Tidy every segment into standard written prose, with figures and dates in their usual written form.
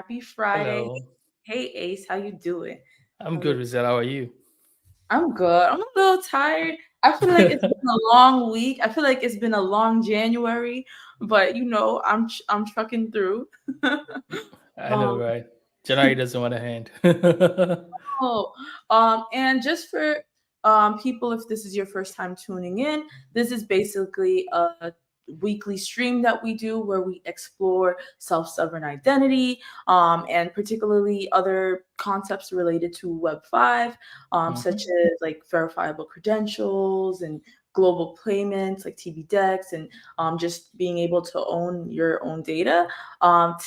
Happy Friday. Hello. Hey Ace, how you doing? I'm How's good, it? Rizel. How are you? I'm good. I'm a little tired. I feel like it's been a long week. I feel like it's been a long January, but I'm trucking through. I know, um, right? January doesn't want to end. Oh, and just for people, if this is your first time tuning in, this is basically a weekly stream that we do where we explore self-sovereign identity, and particularly other concepts related to Web 5, such Mhm. as like verifiable credentials and global payments like TB decks and just being able to own your own data.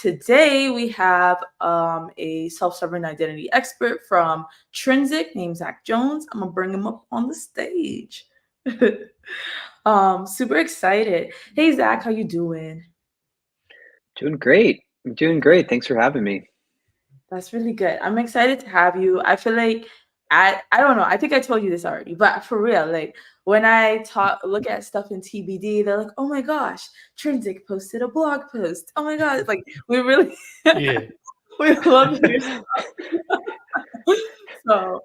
Today, we have a self sovereign identity expert from Trinsic named Zack Jones. I'm going to bring him up on the stage. Super excited. Hey, Zack, how you doing? Doing great. I'm doing great. Thanks for having me. That's really good. I'm excited to have you. I feel like I don't know. I think I told you this already, but for real, like when I look at stuff in TBD, they're like, "Oh my gosh, Trinsic posted a blog post. Oh my god!" It's like we really Yeah. we love your so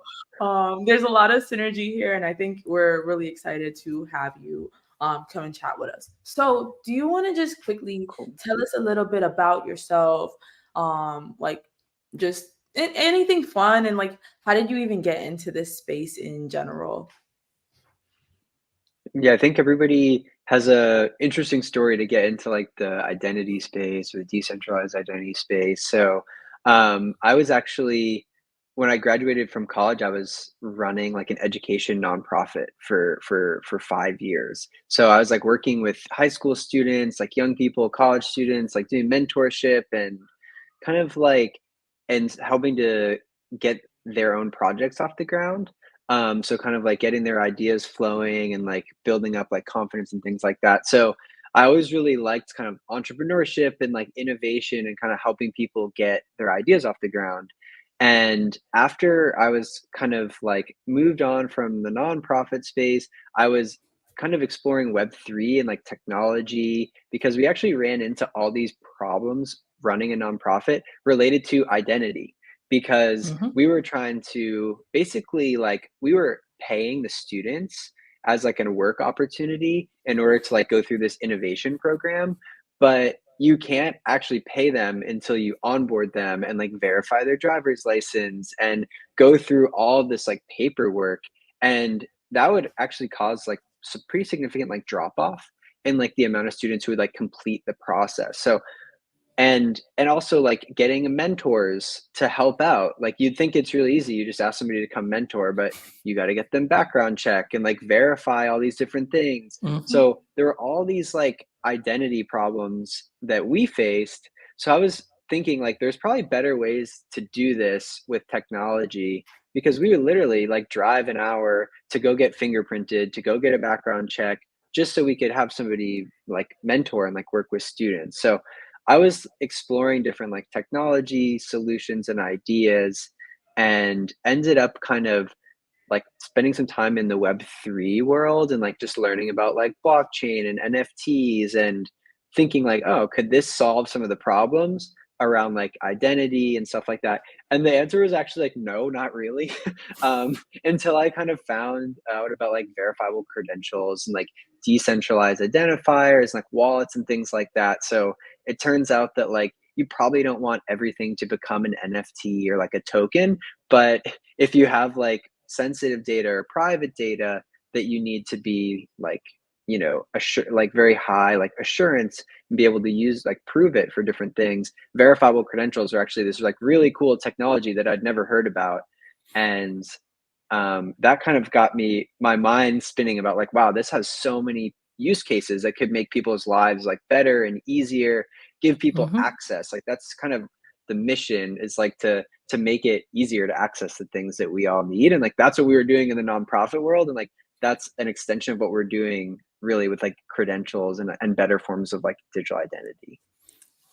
there's a lot of synergy here, and I think we're really excited to have you come and chat with us. So, do you want to just quickly Cool. tell us a little bit about yourself? Like just anything fun, and like how did you even get into this space in general? Yeah, I think everybody has a interesting story to get into like the identity space or the decentralized identity space. So, I was actually when I graduated from college, I was running like an education nonprofit for 5 years. So I was like working with high school students, like young people, college students, like doing mentorship and kind of like and helping to get their own projects off the ground. So kind of like getting their ideas flowing and like building up like confidence and things like that. So I always really liked kind of entrepreneurship and like innovation and kind of helping people get their ideas off the ground. And after I was kind of like moved on from the nonprofit space, I was kind of exploring Web3 and like technology because we actually ran into all these problems running a nonprofit related to identity because Mhm. we were trying to basically like we were paying the students as like a work opportunity in order to like go through this innovation program, but you can't actually pay them until you onboard them and like verify their driver's license and go through all this like paperwork, and that would actually cause like some pretty significant like drop off in like the amount of students who would like complete the process. So and also like getting mentors to help out, like you'd think it's really easy, you just ask somebody to come mentor, but you got to get them background check and like verify all these different things. Mhm. So there were all these like identity problems that we faced. So I was thinking like there's probably better ways to do this with technology, because we would literally like drive an hour to go get fingerprinted, to go get a background check, just so we could have somebody like mentor and like work with students. So I was exploring different like technology solutions and ideas, and ended up kind of like spending some time in the Web3 world and like just learning about like blockchain and NFTs and thinking like, oh, could this solve some of the problems around like identity and stuff like that? And the answer was actually like, no, not really. Until I kind of found out about like verifiable credentials and like decentralized identifiers, like wallets and things like that. So it turns out that like you probably don't want everything to become an NFT or like a token, but if you have like sensitive data or private data that you need to be like, like very high like assurance and be able to use like prove it for different things, verifiable credentials are actually this like really cool technology that I'd never heard about. And that kind of got me my mind spinning about like, wow, this has so many use cases that could make people's lives like better and easier, give people Mhm. access. Like that's kind of the mission, is like to make it easier to access the things that we all need. And like that's what we were doing in the nonprofit world, and like that's an extension of what we're doing really with like credentials and better forms of like digital identity.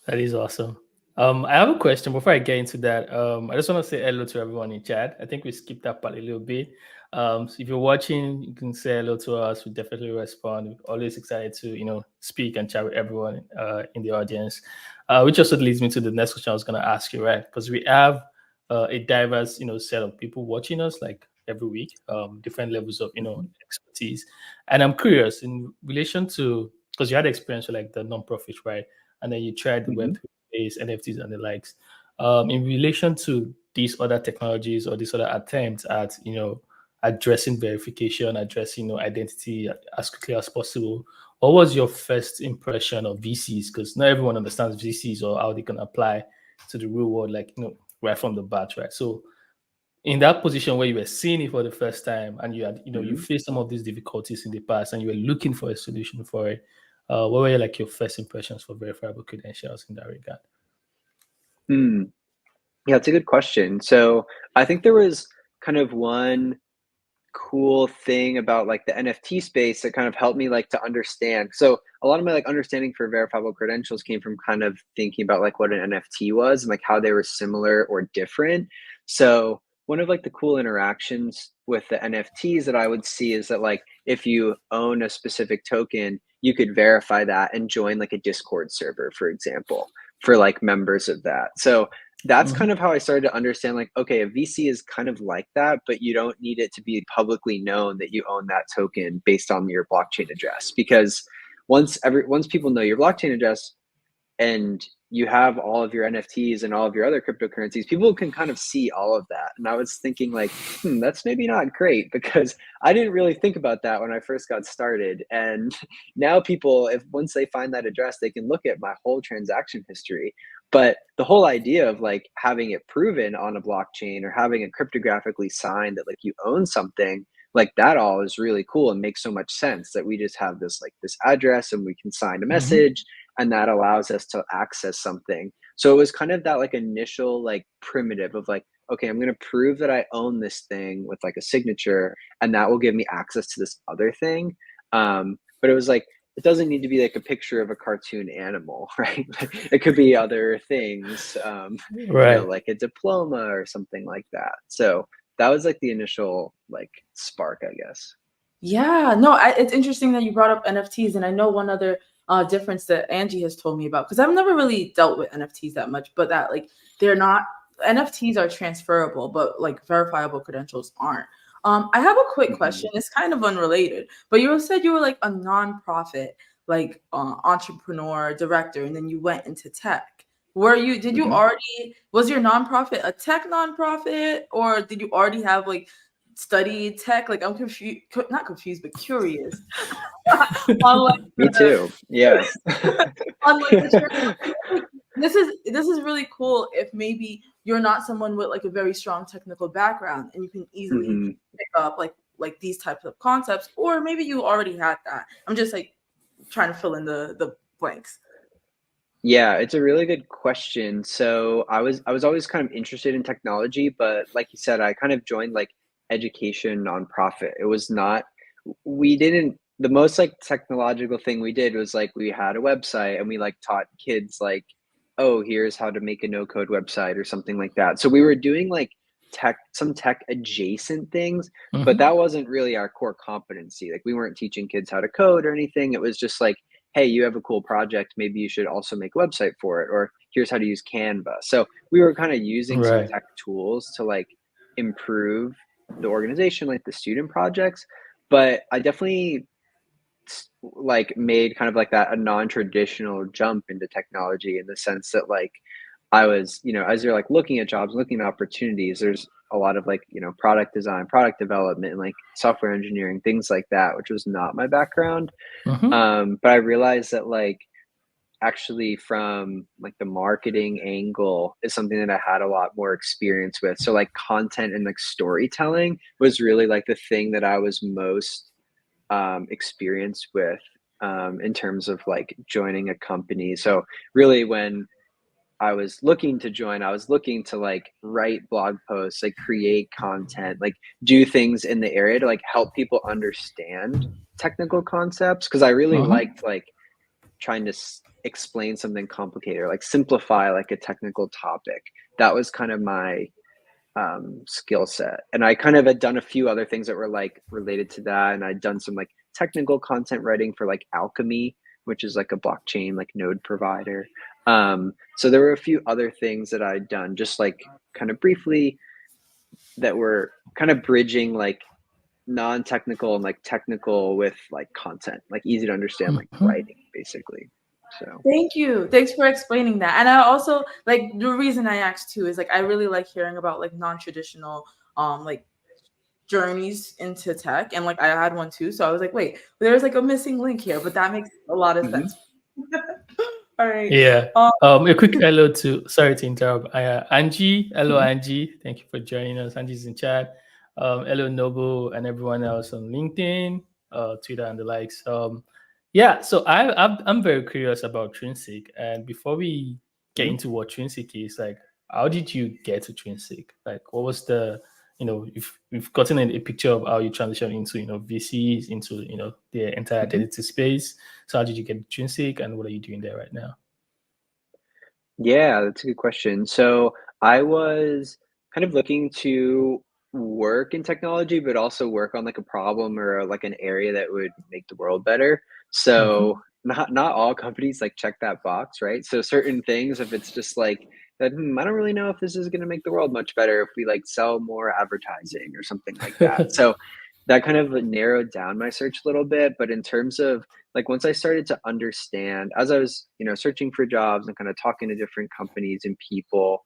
That is awesome. I have a question before I get into that. I just want to say hello to everyone in chat. I think we skipped that part a little bit. So if you're watching, you can say hello to us. We definitely respond. We're always excited to speak and chat with everyone in the audience. Which also leads me to the next question I was going to ask you, right? Because we have a diverse set of people watching us like every week, different levels of expertise. And I'm curious in relation to, because you had experience with like the nonprofit, right? And then you tried the Mhm. Web3 space, NFTs, and the likes. In relation to these other technologies or these other attempts at addressing verification, addressing identity as quickly as possible. What was your first impression of VCs? Because not everyone understands VCs or how they can apply to the real world, like right from the bat, right? So in that position where you were seeing it for the first time and you had, you Mhm. faced some of these difficulties in the past and you were looking for a solution for it, what were like your first impressions for verifiable credentials in that regard? Hmm. Yeah, it's a good question. So I think there was kind of one cool thing about like the NFT space that kind of helped me like to understand. So a lot of my like understanding for verifiable credentials came from kind of thinking about like what an NFT was and like how they were similar or different. So one of like the cool interactions with the NFTs that I would see is that like if you own a specific token, you could verify that and join like a Discord server, for example, for like members of that. So that's kind Mhm. of how I started to understand like, okay, a VC is kind of like that, but you don't need it to be publicly known that you own that token based on your blockchain address. Because once people know your blockchain address, and you have all of your NFTs and all of your other cryptocurrencies, people can kind of see all of that. And I was thinking like, that's maybe not great because I didn't really think about that when I first got started. And now people, if once they find that address, they can look at my whole transaction history. But the whole idea of like having it proven on a blockchain or having it cryptographically signed that like you own something, like that all is really cool and makes so much sense that we just have this like this address and we can sign a Mhm. message and that allows us to access something. So it was kind of that like initial like primitive of like, okay, I'm going to prove that I own this thing with like a signature, and that will give me access to this other thing. But it was like it doesn't need to be like a picture of a cartoon animal, right? It could be other things, Right. like a diploma or something like that. So that was like the initial like spark, I guess. Yeah, no, it's interesting that you brought up NFTs, and I know one other difference that Angie has told me about because I've never really dealt with NFTs that much, but that like they're not NFTs are transferable, but like verifiable credentials aren't. I have a quick Mhm. question. It's kind of unrelated, but you said you were like a nonprofit, like entrepreneur, director, and then you went into tech. Did you Mhm. already, was your nonprofit a tech nonprofit, or did you already have like studied tech? Like I'm confused, not confused, but curious on like Me too. Yeah. on like the trend. Like, this is really cool if maybe you're not someone with like a very strong technical background and you can easily Mhm. pick up like these types of concepts, or maybe you already had that. I'm just like trying to fill in the blanks. Yeah, it's a really good question. So I was always kind of interested in technology, but like you said, I kind of joined like education nonprofit. It was not we didn't the most like technological thing we did was like we had a website and we like taught kids like, oh, here's how to make a no code website or something like that. So we were doing like some tech adjacent things, but Mhm. that wasn't really our core competency. Like we weren't teaching kids how to code or anything. It was just like, hey, you have a cool project, maybe you should also make a website for it, or here's how to use Canva. So we were kind of using some Right. tech tools to like improve the organization, like the student projects. But I definitely like made kind of like that a non-traditional jump into technology in the sense that like I was, as you're like looking at jobs, looking at opportunities, there's a lot of like, product design, product development, and like software engineering, things like that, which was not my background. Mhm. But I realized that like actually from like the marketing angle is something that I had a lot more experience with. So like content and like storytelling was really like the thing that I was most experienced with in terms of like joining a company. So really when I was looking to join, I was looking to like write blog posts, like create content, like do things in the area to like help people understand technical concepts because I really Mhm. liked like trying to explain something complicated or like simplify like a technical topic. That was kind of my skill set. And I kind of had done a few other things that were like related to that. And I'd done some like technical content writing for like Alchemy, which is like a blockchain like node provider. So there were a few other things that I'd done just like kind of briefly that were kind of bridging like non-technical and like technical with like content, like easy to understand, like writing basically. So Thank you. Thanks for explaining that. And I also like the reason I asked too is like I really like hearing about like non-traditional like journeys into tech, and like I had one too. So I was like, wait, there's like a missing link here, but that makes a lot of sense. All right. Yeah. A quick hello to, sorry to interrupt. Angie. Hello, Angie. Thank you for joining us. Angie's in chat. Hello, Noble, and everyone else on LinkedIn, Twitter, and the likes. Yeah. So I'm very curious about Trinsic, and before we get into what Trinsic is, like, how did you get to Trinsic? Like, what was the, if we've gotten a picture of how you transition into, VCs, into, the entire identity space. So how did you get Trinsic, and what are you doing there right now? Yeah, that's a good question. So I was kind of looking to work in technology, but also work on like a problem or like an area that would make the world better. So not all companies like check that box, right? So certain things, if it's just like that, I don't really know if this is going to make the world much better if we like sell more advertising or something like that. So that kind of narrowed down my search a little bit. But in terms of like once I started to understand, as I was, searching for jobs and kind of talking to different companies and people,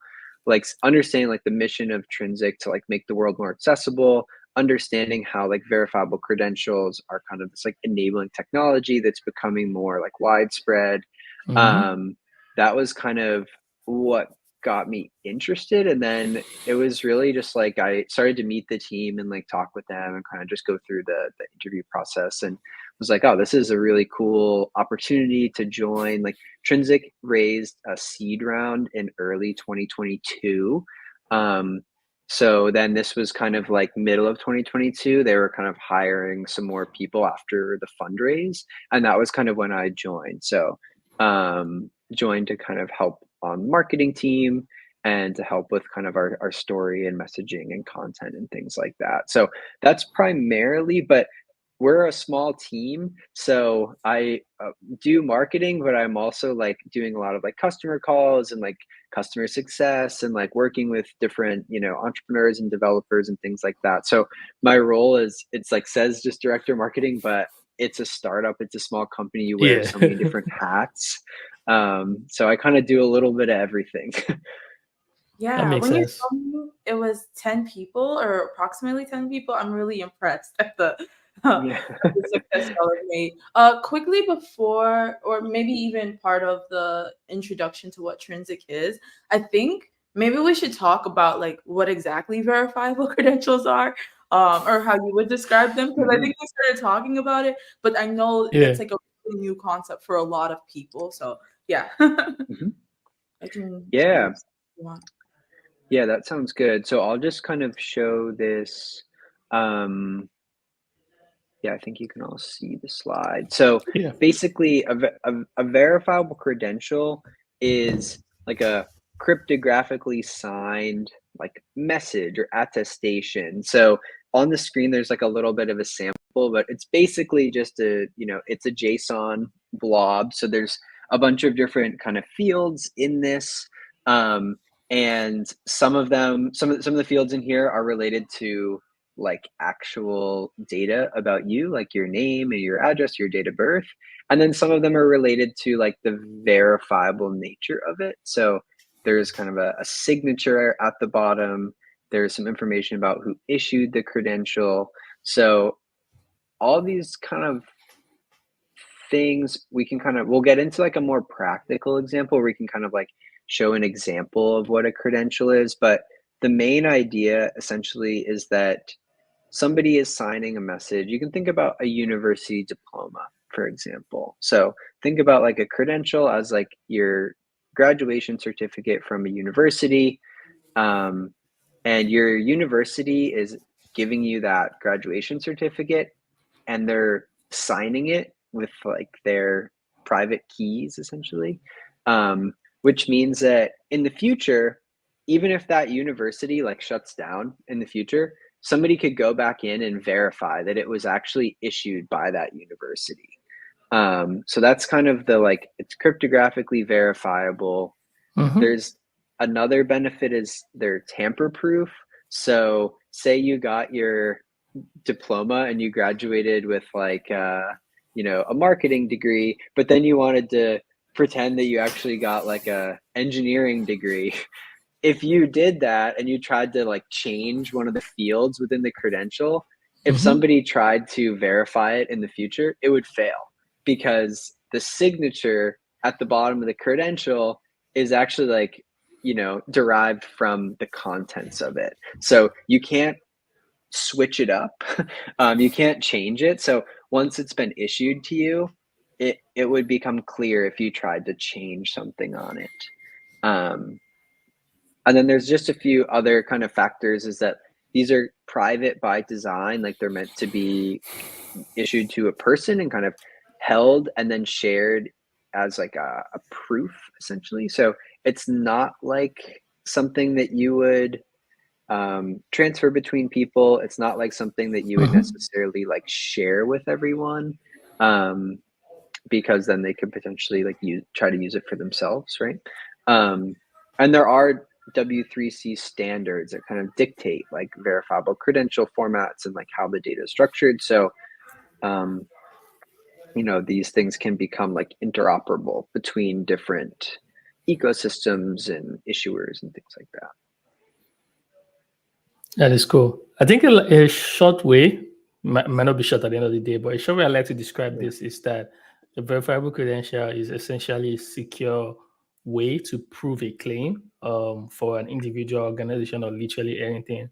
like understanding like the mission of Trinsic to like make the world more accessible, understanding how like verifiable credentials are kind of this like enabling technology that's becoming more like widespread. That was kind of what got me interested. And then it was really just like I started to meet the team and like talk with them and kind of just go through the interview process, and was like, oh, this is a really cool opportunity to join. Like Trinsic raised a seed round in early 2022. So then this was kind of like middle of 2022. They were kind of hiring some more people after the fundraise. And that was kind of when I joined. So joined to kind of help on the marketing team and to help with kind of our story and messaging and content and things like that. So that's primarily, but we're a small team, so I do marketing, but I'm also like doing a lot of like customer calls and like customer success and like working with different, entrepreneurs and developers and things like that. So my role is, it's like says just director of marketing, but it's a startup, it's a small company, you wear so many different hats. So I kind of do a little bit of everything. Yeah, That makes when you sense. told me it was 10 people or approximately 10 people, I'm really impressed at Yeah. the success y'all have made. Quickly before, or maybe even part of the introduction to what Trinsic is, I think maybe we should talk about like what exactly verifiable credentials are, or how you would describe them, because I think we started talking about it, but I know it's like a really new concept for a lot of people. So yeah, I can Yeah. start if you want. Yeah, that sounds good. So I'll just kind of show this. Yeah, I think you can all see the slide. So Yeah. basically, a verifiable credential is like a cryptographically signed like message or attestation. So on the screen, there's like a little bit of a sample, but it's basically just it's a JSON blob. So there's a bunch of different kind of fields in this. And some of the fields in here are related to like actual data about you, like your name and your address, your date of birth. And then some of them are related to like the verifiable nature of it. So there's kind of a signature at the bottom. There's some information about who issued the credential. So all these kind of things we'll get into like a more practical example where we can kind of like show an example of what a credential is. But the main idea essentially is that somebody is signing a message. You can think about a university diploma, for example. So think about like a credential as like your graduation certificate from a university. And your university is giving you that graduation certificate, and they're signing it with like their private keys essentially, which means that in the future even if that university like shuts down in the future, somebody could go back in and verify that it was actually issued by that university. So that's kind of the like, it's cryptographically verifiable. There's another benefit is they're tamper proof. So say you got your diploma and you graduated with like you know, a marketing degree, but then you wanted to pretend that you actually got like a engineering degree. If you did that and you tried to like change one of the fields within the credential, if somebody tried to verify it in the future, it would fail because the signature at the bottom of the credential is actually like, you know, derived from the contents of it. So you can't switch it up. You can't change it. So once it's been issued to you, it would become clear if you tried to change something on it. And then there's just a few other kind of factors is that these are private by design, like they're meant to be issued to a person and kind of held and then shared as like a proof essentially. So it's not like something that you would transfer between people. It's not like something that you would necessarily like share with everyone, because then they could potentially like try to use it for themselves, right? And there are W3C standards that kind of dictate like verifiable credential formats and like how the data is structured. So, you know, these things can become like interoperable between different ecosystems and issuers and things like that. That is cool. I think a short way, might not be short at the end of the day, but a short way I like to describe this is that a verifiable credential is essentially a secure way to prove a claim for an individual, organization, or literally anything.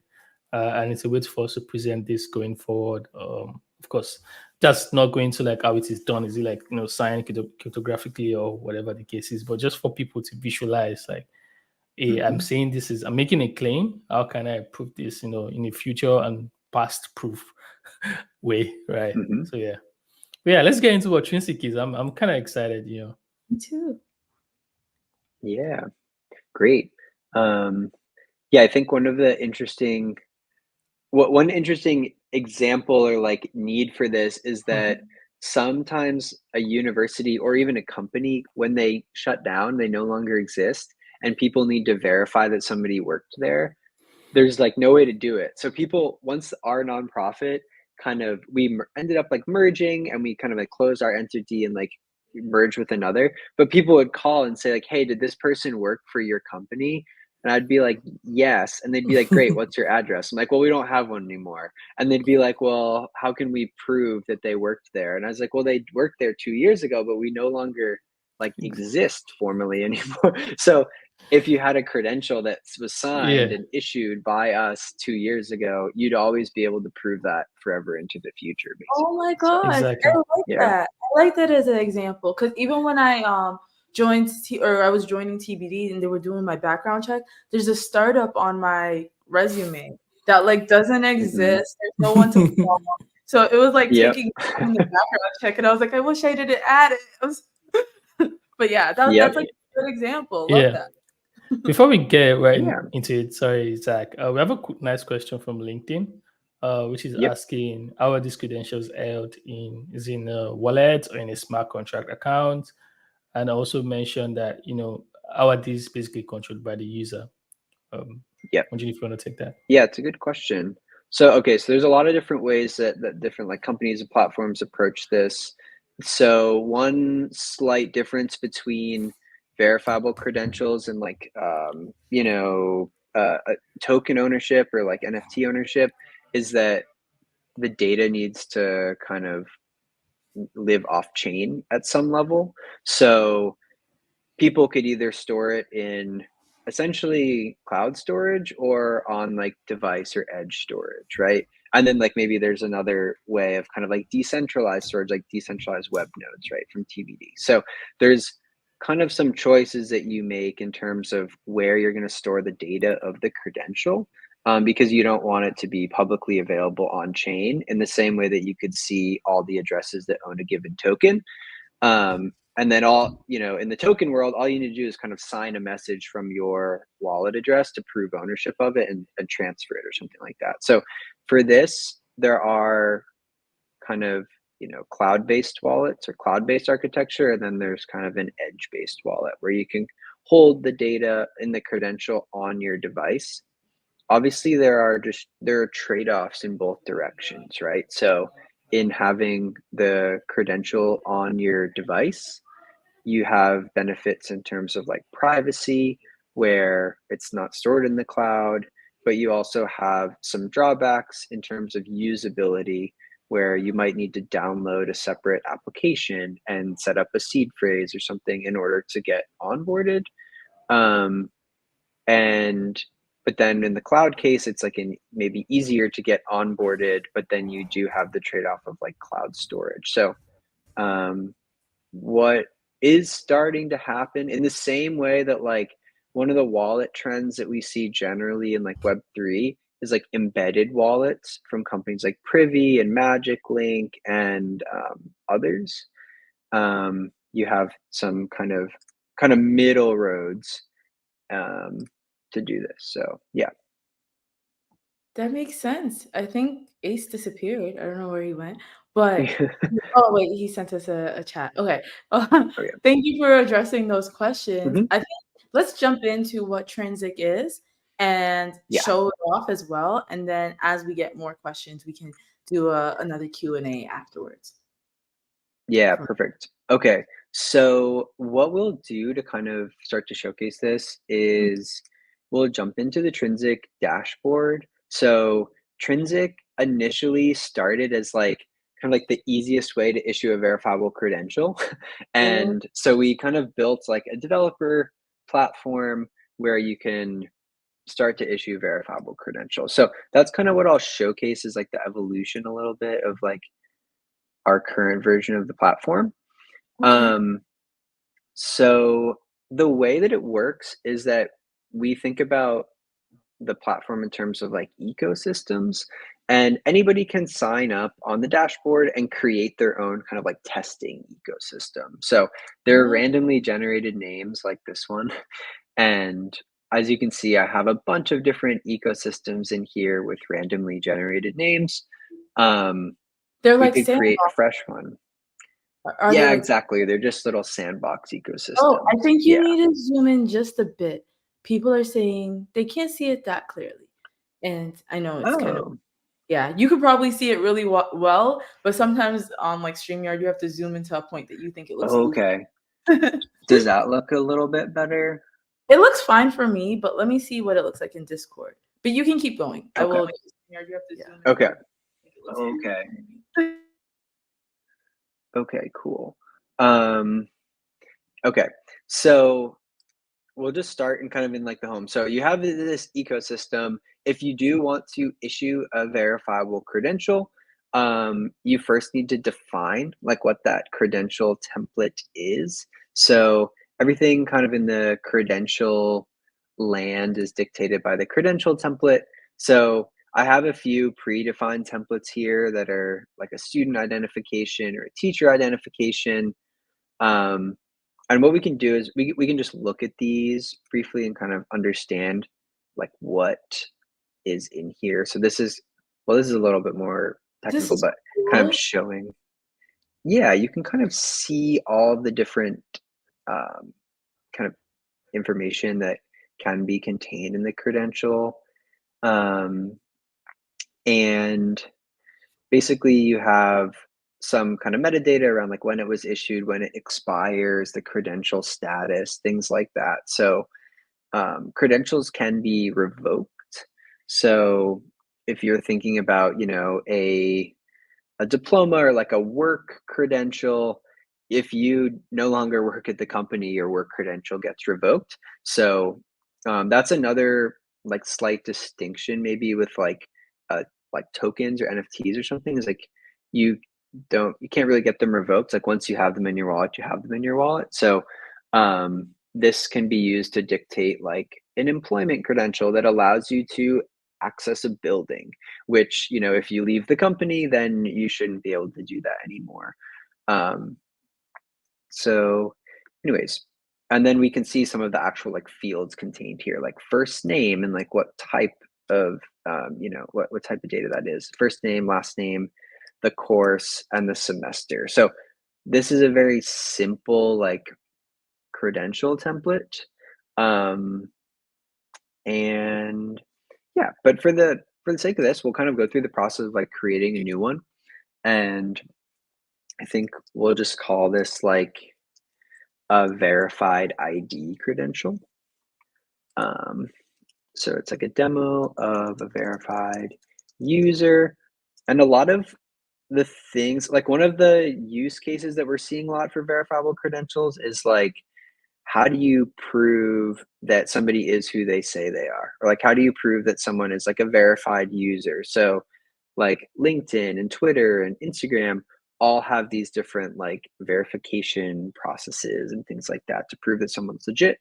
And it's a way for us to present this going forward. Of course, that's not going to like how it is done. Is it like, you know, signed cryptographically or whatever the case is, but just for people to visualize like, hey, I'm saying this is, I'm making a claim. How can I prove this, you know, in a future and past proof way, right? So yeah. But yeah, let's get into what Trinsic is. I'm kind of excited, you know. Me too. Yeah, great. Yeah, I think one interesting example or like need for this is that sometimes a university or even a company, when they shut down, they no longer exist, and people need to verify that somebody worked there. There's like no way to do it. So people, once our nonprofit we ended up like merging and we kind of like closed our entity and like merged with another, but people would call and say like, hey, did this person work for your company? And I'd be like, yes. And they'd be like, great, what's your address? I'm like, well, we don't have one anymore. And they'd be like, well, how can we prove that they worked there? And I was like, well, they worked there 2 years ago, but we no longer like exist formally anymore. So if you had a credential that was signed and issued by us 2 years ago, you'd always be able to prove that forever into the future, basically. Oh my gosh, Exactly. I like that. I like that as an example because even when I I was joining TBD and they were doing my background check, there's a startup on my resume that like doesn't exist. There's no one to call. So it was like taking the background check, and I was like, I wish I didn't add it. But yeah, that's like a good example. Love that. Before we get into it, sorry, Zach, we have a nice question from LinkedIn, which is asking how are these credentials held in a wallet or in a smart contract account, and also mentioned that, you know, how are these basically controlled by the user? Wondering if you want to take that. Yeah, it's a good question. So there's a lot of different ways that different like companies and platforms approach this. So one slight difference between verifiable credentials and like you know, token ownership or like NFT ownership is that the data needs to kind of live off chain at some level. So people could either store it in essentially cloud storage or on like device or edge storage, right? And then like maybe there's another way of kind of like decentralized storage, like decentralized web nodes, right, from TBD. So there's kind of some choices that you make in terms of where you're going to store the data of the credential, because you don't want it to be publicly available on chain in the same way that you could see all the addresses that own a given token. and then all, in the token world, all you need to do is kind of sign a message from your wallet address to prove ownership of it and transfer it or something like that. So for this, there are kind of, cloud-based wallets or cloud-based architecture. And then there's kind of an edge-based wallet where you can hold the data in the credential on your device. Obviously, there are trade-offs in both directions, right? So in having the credential on your device, you have benefits in terms of like privacy, where it's not stored in the cloud, but you also have some drawbacks in terms of usability, where you might need to download a separate application and set up a seed phrase or something in order to get onboarded. But then in the cloud case, it's like maybe easier to get onboarded, but then you do have the trade-off of like cloud storage. So what is starting to happen in the same way that like one of the wallet trends that we see generally in like Web3 is like embedded wallets from companies like Privy and Magic Link and others. You have some kind of middle roads to do this. So yeah. That makes sense. I think Ace disappeared. I don't know where he went, but oh wait, he sent us a chat. Okay. Okay. Thank you for addressing those questions. Mhm. I think let's jump into what Trinsic is and Yeah. show it off as well. And then as we get more questions, we can do another Q&A afterwards. Yeah, perfect. Okay. So what we'll do to kind of start to showcase this is we'll jump into the Trinsic dashboard. So Trinsic initially started as like kind of like the easiest way to issue a verifiable credential. And so we kind of built like a developer platform where you can start to issue verifiable credentials. So that's kind of what I'll showcase is like the evolution a little bit of like our current version of the platform. Okay. So the way that it works is that we think about the platform in terms of like ecosystems, and anybody can sign up on the dashboard and create their own kind of like testing ecosystem. So there are randomly generated names like this one. And as you can see, I have a bunch of different ecosystems in here with randomly generated names. They're We like could create a sandbox. fresh one. Are they Yeah, like? exactly. They're just little sandbox Oh, ecosystems. I think you Yeah. need to zoom in just a bit. People are saying they can't see it that clearly, and I know it's kind of. Oh, Yeah, you could probably see it really well, but sometimes on like StreamYard, you have to zoom into a point that you think it looks goofy. okay. Does that look a little bit better? It looks fine for me, but let me see what it looks like in Discord. But you can keep going. I Okay. will. StreamYard, you have to Yeah. zoom into Okay. it. Think it looks Okay. goofy. Okay, cool. Okay. So we'll just start in kind of in like the home. So you have this ecosystem. If you do want to issue a verifiable credential, you first need to define like what that credential template is. So everything kind of in the credential land is dictated by the credential template. So I have a few predefined templates here that are like a student identification or a teacher identification. And what we can do is we can just look at these briefly and kind of understand like what is in here. So this is a little bit more This technical, is but kind of cool. showing, yeah, you can kind of see all the different kind of information that can be contained in the credential. And basically you have some kind of metadata around like when it was issued, when it expires, the credential status, things like that. So credentials can be revoked. So if you're thinking about, a diploma or like a work credential, if you no longer work at the company, your work credential gets revoked. So that's another like slight distinction maybe with like tokens or NFTs or something is like you you can't really get them revoked. Like once you have them in your wallet, you have them in your wallet. So this can be used to dictate like an employment credential that allows you to access a building, which, if you leave the company, then you shouldn't be able to do that anymore. So anyways, and then we can see some of the actual like fields contained here, like first name and like what type of, what type of data that is. First name, last name, the course, and the semester. So this is a very simple like credential template. And yeah, but for the sake of this, we'll kind of go through the process of like creating a new one. And I think we'll just call this like a verified ID credential. So it's like a demo of a verified user. And a lot of the things, like one of the use cases that we're seeing a lot for verifiable credentials is like, how do you prove that somebody is who they say they are? Or like, how do you prove that someone is like a verified user? So like LinkedIn and Twitter and Instagram all have these different like verification processes and things like that to prove that someone's legit.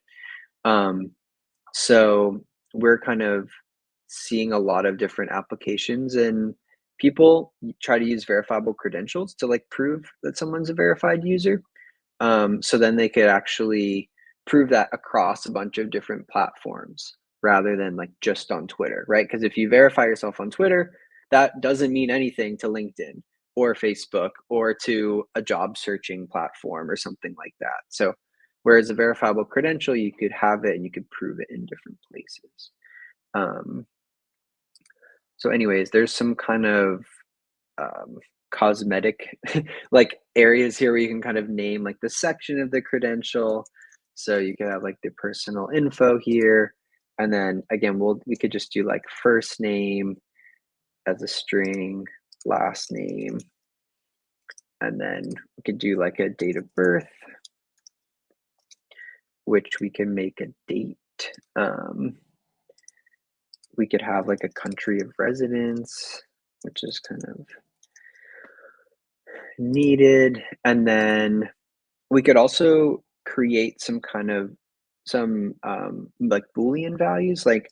So we're kind of seeing a lot of different applications, and people try to use verifiable credentials to like prove that someone's a verified user. So then they could actually prove that across a bunch of different platforms rather than like just on Twitter, right? Because if you verify yourself on Twitter, that doesn't mean anything to LinkedIn or Facebook or to a job searching platform or something like that. So whereas a verifiable credential, you could have it and you could prove it in different places. So anyways, there's some kind of cosmetic like areas here where you can kind of name like the section of the credential. So you could have like the personal info here. And then again, we could just do like first name as a string, last name. And then we could do like a date of birth, which we can make a date. We could have like a country of residence, which is kind of needed. And then we could also create some like Boolean values, like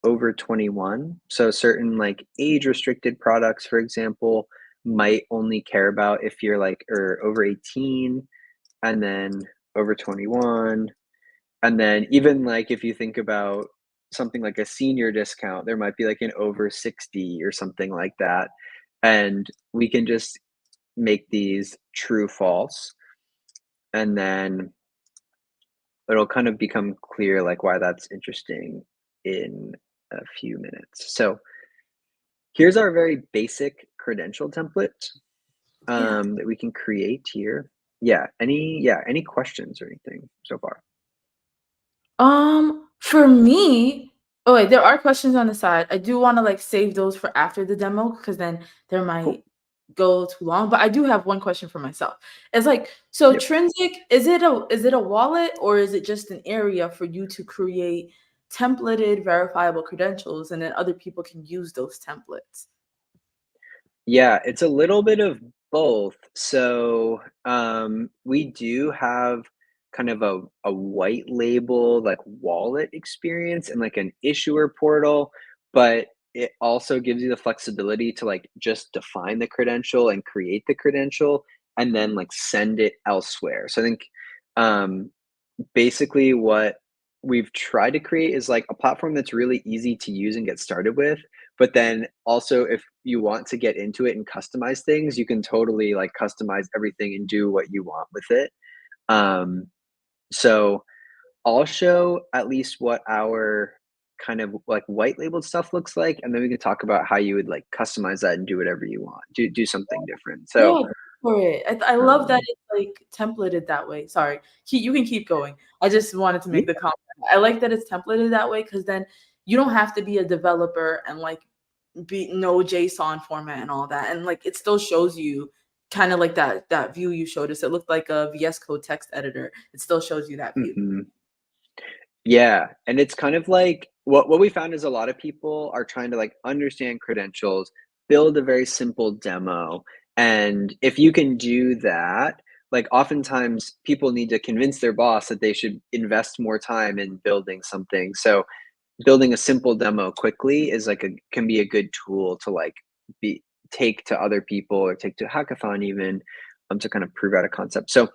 over 21. So certain like age restricted products, for example, might only care about if you're like or over 18, and then over 21. And then even like if you think about something like a senior discount, there might be like an over 60 or something like that. And we can just make these true false, and then it'll kind of become clear like why that's interesting in a few minutes. So here's our very basic credential template that we can create here. Any questions or anything so far? For me, oh wait, there are questions on the side. I do want to like save those for after the demo because then there might Cool. go too long. But I do have one question for myself. It's like, so Yep. Trinsic, is it a wallet or is it just an area for you to create templated verifiable credentials and then other people can use those templates? Yeah, it's a little bit of both. So we do have kind of a white label like wallet experience and like an issuer portal, but it also gives you the flexibility to like just define the credential and create the credential and then like send it elsewhere. So I think um, basically what we've tried to create is like a platform that's really easy to use and get started with, but then also if you want to get into it and customize things, you can totally like customize everything and do what you want with it. So I'll show at least what our kind of like white labeled stuff looks like, and then we can talk about how you would like customize that and do whatever you want, do something different. So Yeah, go for it. I love that um, it's like templated that way. Sorry, you can keep going. I just wanted to yeah. make the comment. I like that it's templated that way because then you don't have to be a developer and like be no JSON format and all that. And like it still shows you kind of like that view you showed us. It looked like a VS Code text editor. It still shows you that view. Mhm. Yeah, and it's kind of like what we found is a lot of people are trying to like understand credentials, build a very simple demo, and if you can do that, like oftentimes people need to convince their boss that they should invest more time in building something. So building a simple demo quickly is like a can be a good tool to like be take to other people or take to hackathon even to kind of prove out a concept. So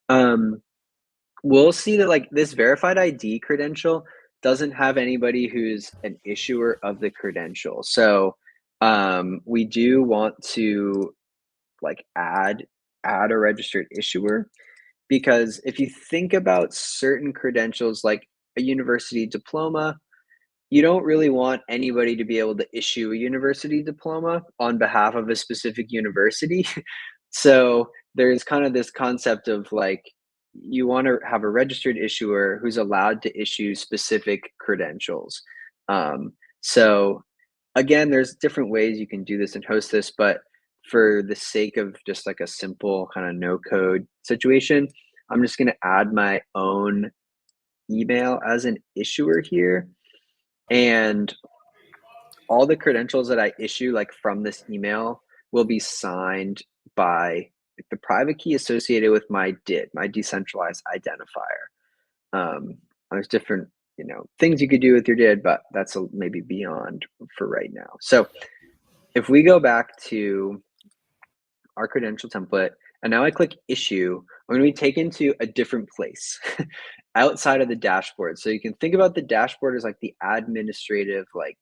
we'll see that like this verified ID credential doesn't have anybody who's an issuer of the credential. So we do want to like add a registered issuer, because if you think about certain credentials like a university diploma, you don't really want anybody to be able to issue a university diploma on behalf of a specific university. So there's kind of this concept of like, you want to have a registered issuer who's allowed to issue specific credentials. So again, there's different ways you can do this and host this, but for the sake of just like a simple kind of no code situation, I'm just going to add my own email as an issuer here. And all the credentials that I issue like from this email will be signed by the private key associated with my DID, my decentralized identifier. There's different, things you could do with your DID, but that's maybe beyond for right now. So if we go back to our credential template, and now I click issue, I'm going to be taken to a different place outside of the dashboard. So you can think about the dashboard as like the administrative, like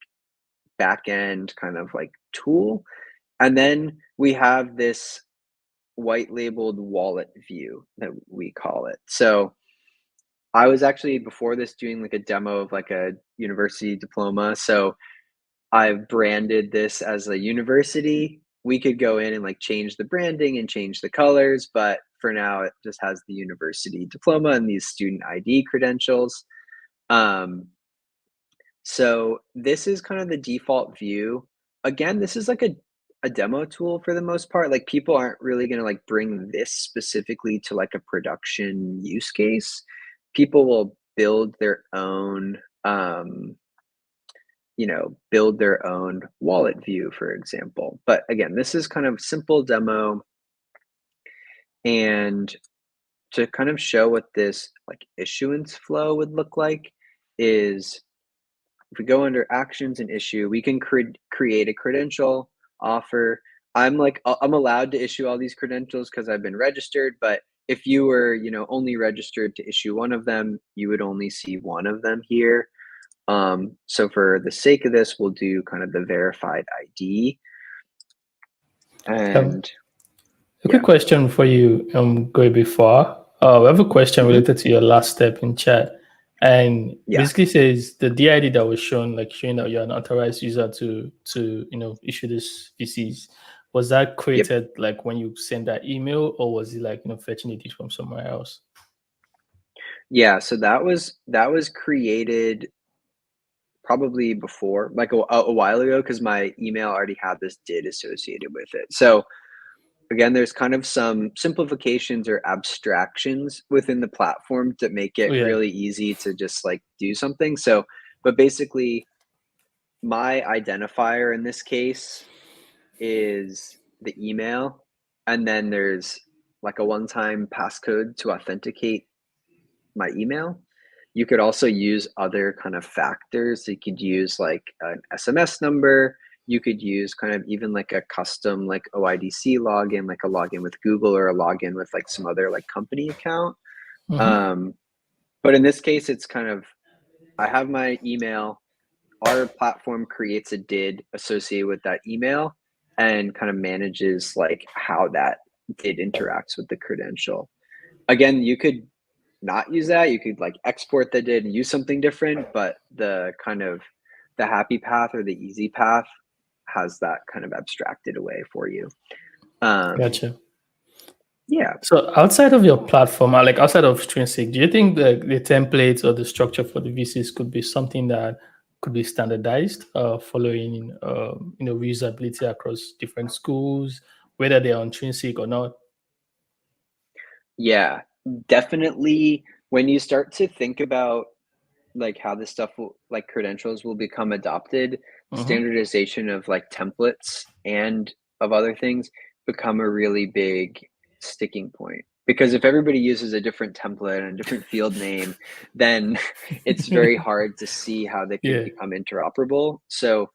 back end kind of like tool. And then we have this white labeled wallet view that we call it. So I was actually before this doing like a demo of like a university diploma. So I've branded this as a university. We could go in and like change the branding and change the colors, but for now it just has the university diploma and these student ID credentials. So this is kind of the default view. Again, this is like a demo tool for the most part. Like people aren't really going to like bring this specifically to like a production use case. People will build their own, build their own wallet view, for example. But again, this is kind of simple demo. And to kind of show what this like issuance flow would look like is, if we go under actions and issue, we can create a credential offer. I'm allowed to issue all these credentials because I've been registered, but if you were, only registered to issue one of them, you would only see one of them here. So for the sake of this, we'll do kind of the verified ID. And a quick question for you, going before. I have a question related to your last step in chat. And basically says the DID that was shown, like showing that you're an authorized user to issue these VCs, was that created like when you send that email, or was it like fetching it from somewhere else? Yeah, so that was created probably before, like a while ago, because my email already had this DID associated with it. So again, there's kind of some simplifications or abstractions within the platform that make it really easy to just like do something. So, but basically my identifier in this case is the email. And then there's like a one-time passcode to authenticate my email. You could also use other kind of factors. You could use like an SMS number. You could use kind of even like a custom like OIDC login, like a login with Google or a login with like some other like company account. But in this case, it's kind of, I have my email, our platform creates a DID associated with that email and kind of manages like how that DID interacts with the credential. Again, you could not use that. You could like export the DID and use something different, but the kind of the happy path or the easy path has that kind of abstracted away for you. Gotcha. Yeah. So outside of your platform, like outside of Trinsic, do you think the templates or the structure for the VCs could be something that could be standardized, following reusability across different schools, whether they're on Trinsic or not? Yeah, definitely. When you start to think about like how this stuff will, like credentials will become adopted, standardization of like templates and of other things become a really big sticking point. Because if everybody uses a different template and a different field name, then it's very hard to see how they could become interoperable. So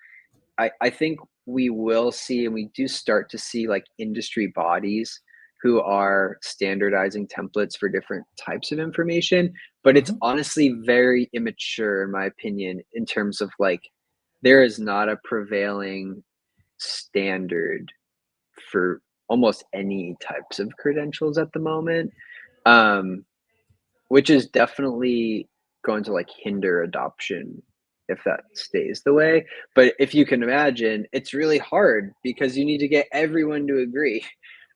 I think we will see, and we do start to see like industry bodies who are standardizing templates for different types of information, but it's honestly very immature in my opinion, in terms of like, there is not a prevailing standard for almost any types of credentials at the moment, which is definitely going to like hinder adoption if that stays the way. But if you can imagine, it's really hard because you need to get everyone to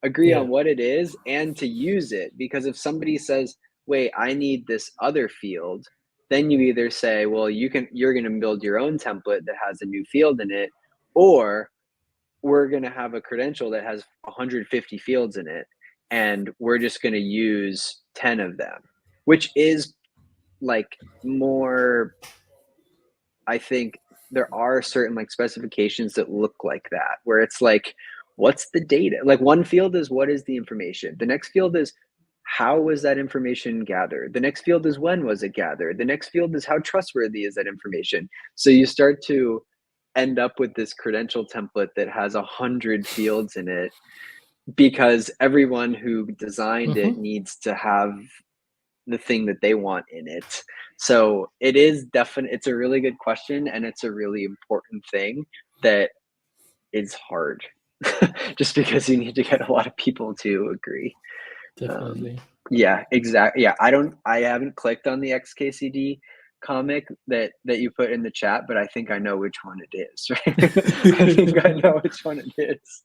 agree on what it is and to use it. Because if somebody says, wait, I need this other field, then you either say, well, you're going to build your own template that has a new field in it, or we're going to have a credential that has 150 fields in it, and we're just going to use 10 of them, which is like more, I think there are certain like specifications that look like that, where it's like, what's the data? Like one field is what is the information? The next field is how was that information gathered? The next field is when was it gathered? The next field is how trustworthy is that information? So you start to end up with this credential template that has 100 fields in it because everyone who designed it needs to have the thing that they want in it. So it is definitely, it's a really good question, and it's a really important thing that is hard just because you need to get a lot of people to agree. Definitely. Yeah, exactly. Yeah, I haven't clicked on the XKCD comic that you put in the chat, but I think I know which one it is. Right? I think I know which one it is.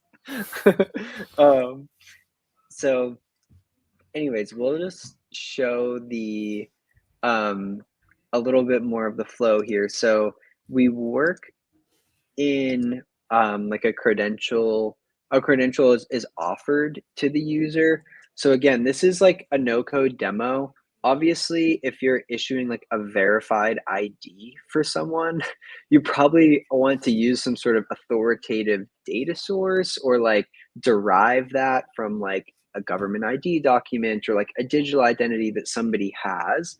So anyways, we'll just show the a little bit more of the flow here. So we work in like a credential. A credential is offered to the user. So again, this is like a no-code demo. Obviously, if you're issuing like a verified ID for someone, you probably want to use some sort of authoritative data source, or like derive that from like a government ID document or like a digital identity that somebody has.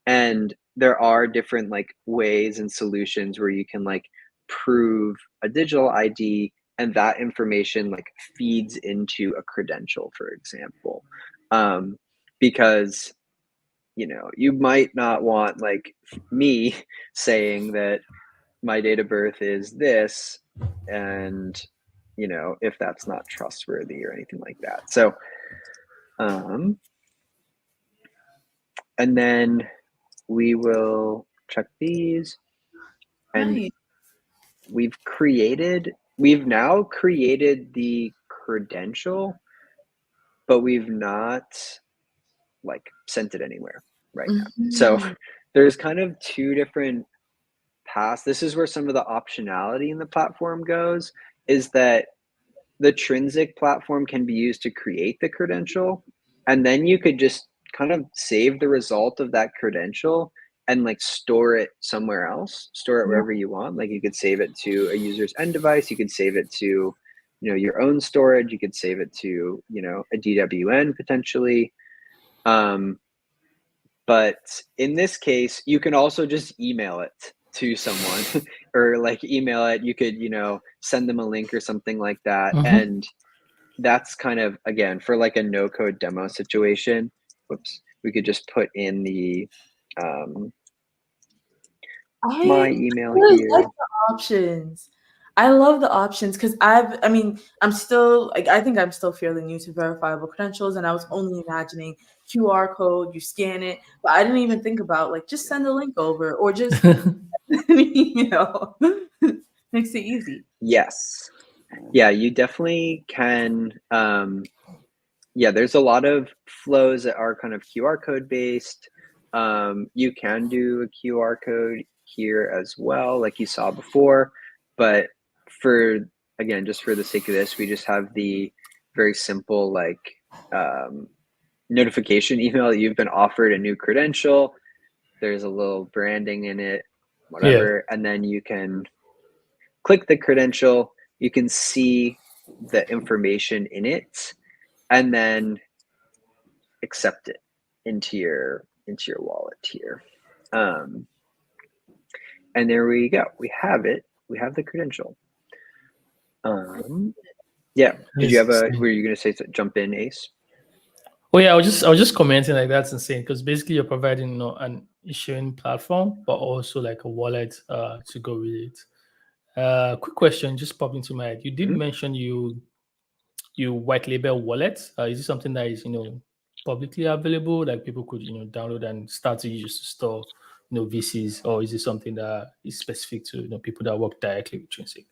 And there are different like ways and solutions where you can like prove a digital ID, and that information like feeds into a credential, for example. Because you might not want like me saying that my date of birth is this, and if that's not trustworthy or anything like that. So and then we will check these, and Nice. we've now created the credential, but we've not like sent it anywhere right now. So there's kind of two different paths. This is where some of the optionality in the platform goes, is that the Trinsic platform can be used to create the credential, and then you could just kind of save the result of that credential and like store it somewhere else, store it wherever you want. Like you could save it to a user's end device, you could save it to your own storage, you could save it to a DWN potentially. But in this case, you can also just email it to someone or like email it. You could, send them a link or something like that. And that's kind of, again, for like a no code demo situation, we could just put in the, my email really here. like the options. I love the options because I'm still like, I think I'm still fairly new to verifiable credentials, and I was only imagining QR code, you scan it, but I didn't even think about like just send a link over or just makes it easy. Yes. Yeah, you definitely can. Yeah, there's a lot of flows that are kind of QR code based. You can do a QR code here as well, like you saw before, but just for the sake of this, we just have the very simple like notification email that you've been offered a new credential. There's a little branding in it, whatever, and then you can click the credential. You can see the information in it, and then accept it into your wallet here. And there we go. We have it. We have the credential. Yeah. Were you going to say jump in, Ace? Oh yeah, I was just commenting like that's insane because basically you're providing an issuing platform, but also like a wallet to go with it. Quick question just popped into my head. You did Mhm. mention you white label wallets. Is it something that is publicly available, like people could download and start to use to store VCs, or is it something that is specific to people that work directly with Trinsic?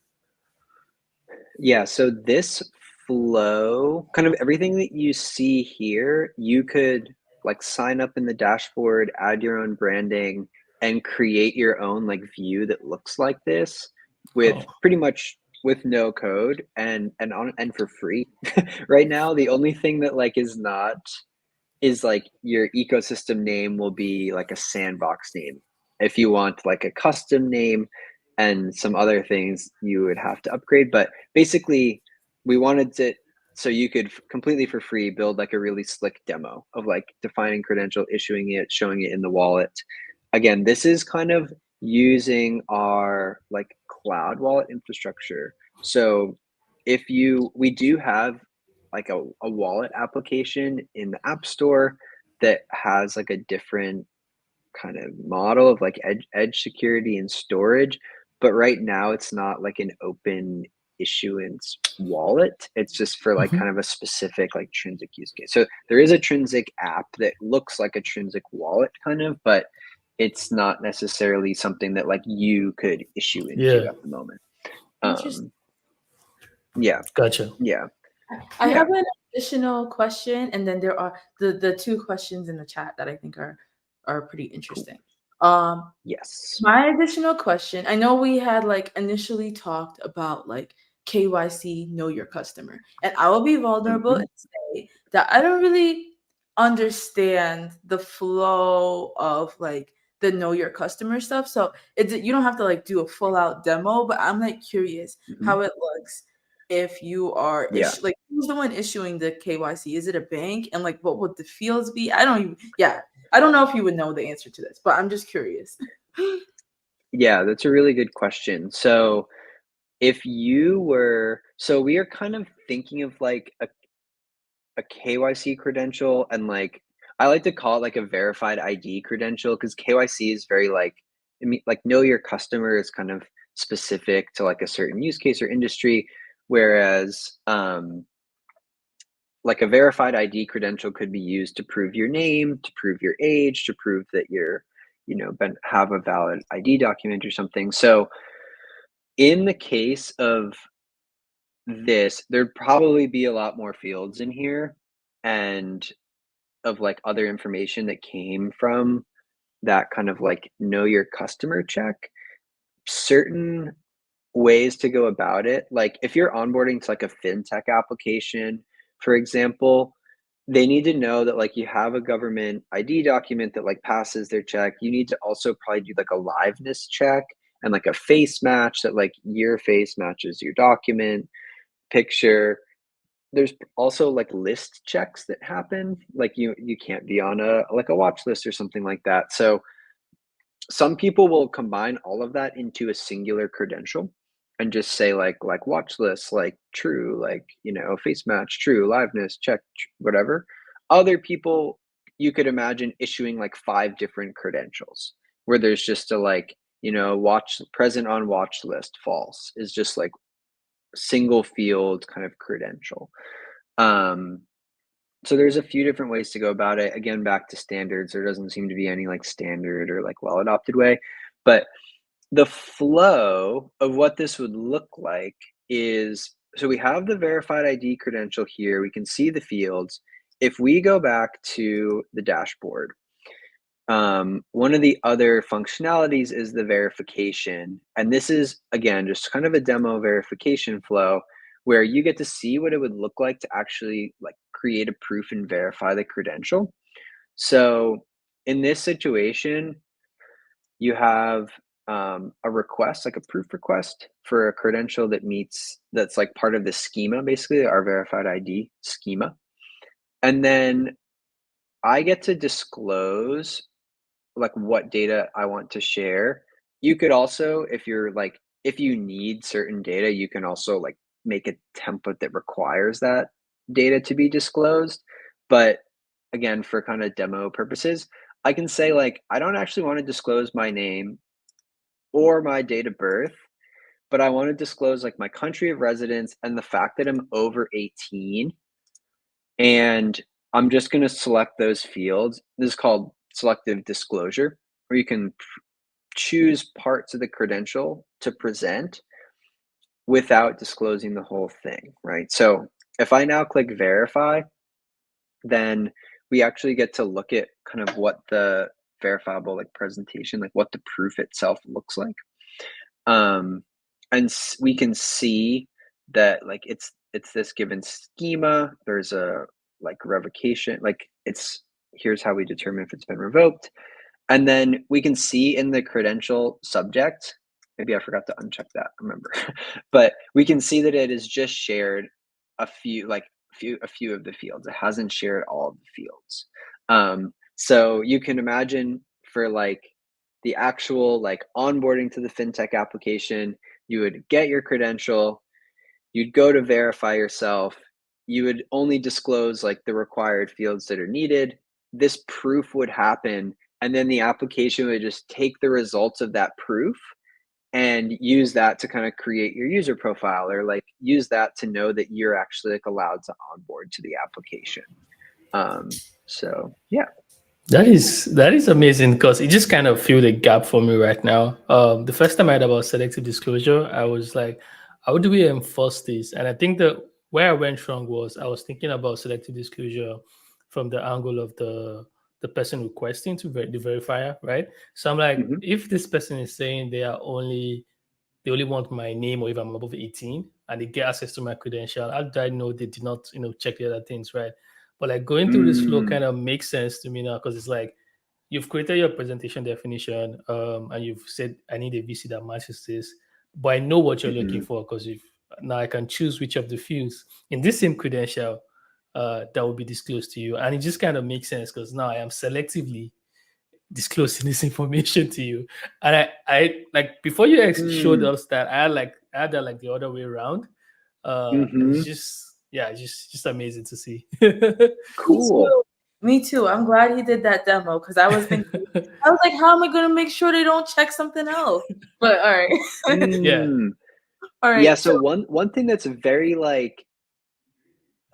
Yeah, so this flow, kind of everything that you see here, you could like sign up in the dashboard, add your own branding, and create your own like view that looks like this with Oh, pretty much with no code and for free. Right now, the only thing that like is not is like your ecosystem name will be like a sandbox name. If you want like a custom name and some other things, you would have to upgrade. But basically, we wanted it so you could completely for free build like a really slick demo of like defining credential, issuing it, showing it in the wallet. Again, this is kind of using our like cloud wallet infrastructure. So we do have like a wallet application in the App Store that has like a different kind of model of like edge security and storage. But right now it's not like an open issuance wallet. It's just for like mhm. kind of a specific like Trinsic use case. So there is a Trinsic app that looks like a Trinsic wallet kind of, but it's not necessarily something that like you could issue into Yeah, at the moment. Interesting. Um, yeah, gotcha. yeah, I yeah. have an additional question, and then there are the two questions in the chat that I think are pretty Cool. interesting. Um, Yes. my additional question, I know we had like initially talked about like KYC, know your customer, and I will be vulnerable Hmm. and say that I don't really understand the flow of like the know your customer stuff. So you don't have to like do a full out demo, but I'm like curious Hmm. how it looks if you are Yeah. like who's the one issuing the KYC? Is it a bank? And like what would the fields be? I don't even yeah. I don't know if you would know the answer to this, but I'm just curious. Yeah, that's a really good question. So if you were, so we are kind of thinking of like a KYC credential and like, I like to call it like a verified ID credential because KYC is very like, I mean, like know your customer is kind of specific to like a certain use case or industry. Whereas, like a verified ID credential could be used to prove your name, to prove your age, to prove that you're, have a valid ID document or something. So in the case of this, there'd probably be a lot more fields in here and of like other information that came from that kind of like know your customer check. Certain ways to go about it, like if you're onboarding to like a fintech application, for example, they need to know that like you have a government ID document that like passes their check. You need to also probably do like a liveness check and like a face match that like your face matches your document picture. There's also like list checks that happen. Like you can't be on a like a watch list or something like that. So some people will combine all of that into a singular credential and just say like watch list, like true, like face match, true, liveness, check, whatever. Other people, you could imagine issuing like 5 different credentials where there's just a like watch present on watch list false is just like single field kind of credential. um so there's a few different ways to go about it. Again, back to standards, there doesn't seem to be any like standard or like well adopted way. But the flow of what this would look like is, so we have the verified ID credential here. We can see the fields. If we go back to the dashboard, one of the other functionalities is the verification. And this is, again, just kind of a demo verification flow where you get to see what it would look like to actually like create a proof and verify the credential. So in this situation, you have a request, like a proof request for a credential that's like part of the schema, basically our verified ID schema. And then I get to disclose like what data I want to share. You could also, if you need certain data, you can also like make a template that requires that data to be disclosed. But again, for kind of demo purposes, I can say like, I don't actually want to disclose my name or my date of birth, but I want to disclose like my country of residence and the fact that I'm over 18. And I'm just going to select those fields. This is called selective disclosure, where you can choose parts of the credential to present without disclosing the whole thing, right? So if I now click verify, then we actually get to look at kind of what the verifiable like presentation, like what the proof itself looks like. And we can see that like it's this given schema. There's a like revocation, like here's how we determine if it's been revoked. And then we can see in the credential subject, maybe I forgot to uncheck that, remember, but we can see that it has just shared a few of the fields. It hasn't shared all of the fields. So you can imagine for like the actual like onboarding to the fintech application, you would get your credential, you'd go to verify yourself, you would only disclose like the required fields that are needed. This proof would happen, and then the application would just take the results of that proof and use that to kind of create your user profile, or like use that to know that you're actually like allowed to onboard to the application. So yeah. That is amazing because it just kind of filled a gap for me right now. The first time I heard about selective disclosure, I was like, how do we enforce this? And I think that where I went wrong was I was thinking about selective disclosure from the angle of the person requesting to the verifier, right? So I'm like, Mm-hmm. if this person is saying they only want my name, or if I'm above 18 and they get access to my credential, how do I know they did not, check the other things, right? But like going through this flow kind of makes sense to me now, because it's like you've created your presentation definition, and you've said I need a VC that matches this, but I know what you're looking for because now I can choose which of the fields in this same credential that will be disclosed to you, and it just kind of makes sense because now I am selectively disclosing this information to you. And I like before you showed us that, I had that like the other way around. And it's just amazing to see. Cool. Me too. I'm glad he did that demo, because I was thinking, I was like, how am I going to make sure they don't check something else? But all right. Yeah. All right. Yeah. So one thing that's very like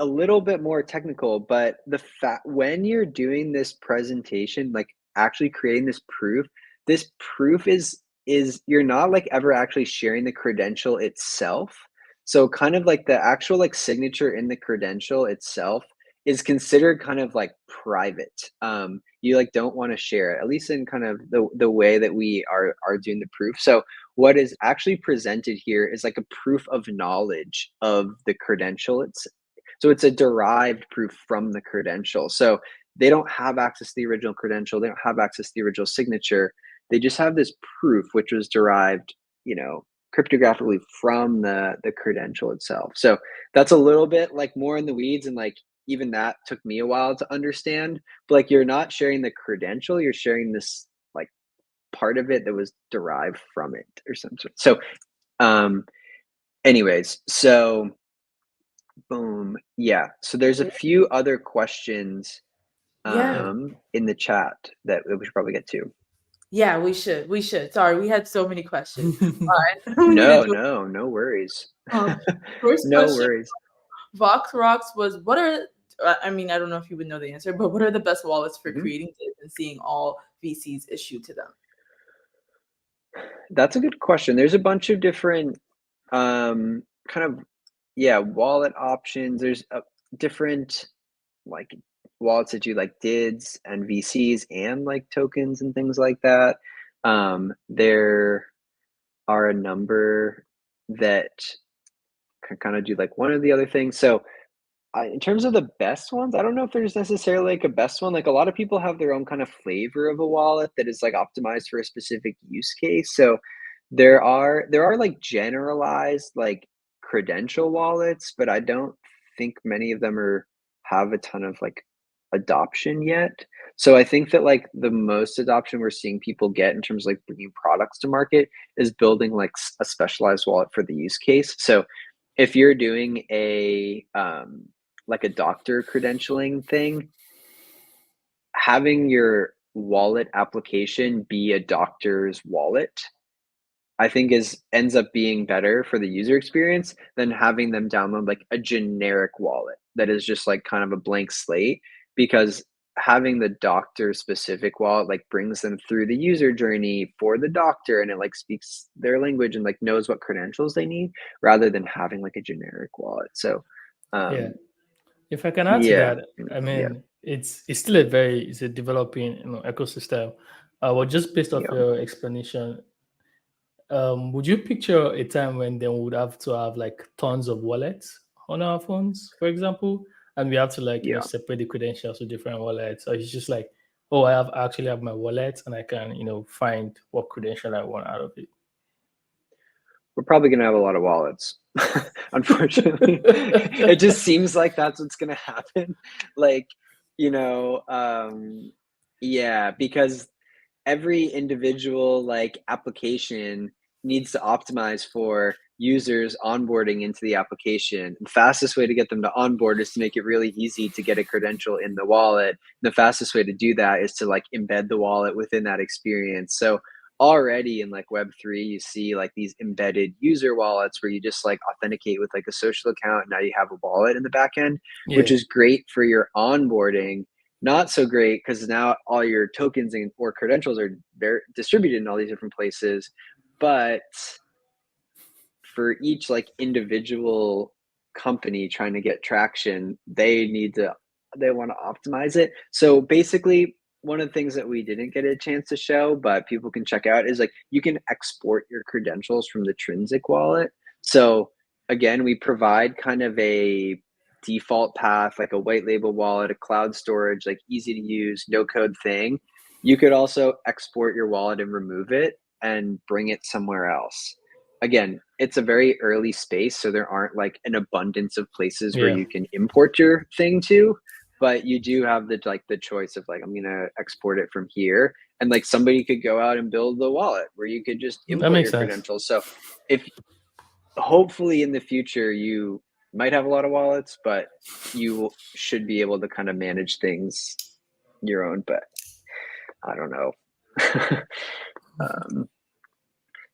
a little bit more technical, but the fact when you're doing this presentation, like actually creating this proof is you're not like ever actually sharing the credential itself. So kind of like the actual like signature in the credential itself is considered kind of like private. You like don't want to share it, at least in kind of the way that we are doing the proof. So what is actually presented here is like a proof of knowledge of the credential. So it's a derived proof from the credential. So they don't have access to the original credential. They don't have access to the original signature. They just have this proof, which was derived, cryptographically from the credential itself. So that's a little bit like more in the weeds, and like even that took me a while to understand. But like you're not sharing the credential, you're sharing this like part of it that was derived from it or something. So anyways, so boom. Yeah. So there's a few other questions in the chat that we should probably get to. Yeah, we should. We should. Sorry, we had so many questions. No worries. First No question, worries. Vox Rocks was, I don't know if you would know the answer, but what are the best wallets for creating dip and seeing all VCs issued to them? That's a good question. There's a bunch of different wallet options. There's different like wallets that do like DIDs and VCs and like tokens and things like that. There are a number that can kind of do like one or the other thing. So in terms of the best ones, I don't know if there's necessarily like a best one. Like a lot of people have their own kind of flavor of a wallet that is like optimized for a specific use case. So there are like generalized like credential wallets, but I don't think many of them have a ton of like adoption yet. So I think that like the most adoption we're seeing people get in terms of like bringing products to market is building like a specialized wallet for the use case. So if you're doing a like a doctor credentialing thing, having your wallet application be a doctor's wallet, I think ends up being better for the user experience than having them download like a generic wallet that is just like kind of a blank slate, because having the doctor specific wallet like brings them through the user journey for the doctor, and it like speaks their language and like knows what credentials they need, rather than having like a generic wallet. So Yeah. um If I can add to yeah, that, I yeah, mean, it's still it's a developing, ecosystem. But just based off yeah. your explanation, would you picture a time when then we would have to have like tons of wallets on our phones, for example, and we have to like Yeah. separate the credentials to different wallets, or it's just like, oh, I actually have my wallet and I can find what credential I want out of it. We're probably going to have a lot of wallets. Unfortunately, it just seems like that's what's going to happen. Like, yeah, because every individual like application needs to optimize for users onboarding into the application. The fastest way to get them to onboard is to make it really easy to get a credential in the wallet. The fastest way to do that is to like embed the wallet within that experience. So already in like Web3, you see like these embedded user wallets where you just like authenticate with like a social account. Now you have a wallet in the back end, which Yeah. is great for your onboarding. Not so great because now all your tokens or credentials are distributed in all these different places. But for each like individual company trying to get traction, they want to optimize it. So basically, one of the things that we didn't get a chance to show, but people can check out, is like you can export your credentials from the Trinsic wallet. So again, we provide kind of a default path, like a white label wallet, a cloud storage, like easy to use, no code thing. You could also export your wallet and remove it and bring it somewhere else. Again, it's a very early space, so there aren't like an abundance of places where Yeah. you can import your thing to, but you do have the choice of like, I'm gonna export it from here, and like somebody could go out and build the wallet where you could just That import makes your sense. credentials. So if hopefully in the future you might have a lot of wallets, but you should be able to kind of manage things your own, but I don't know.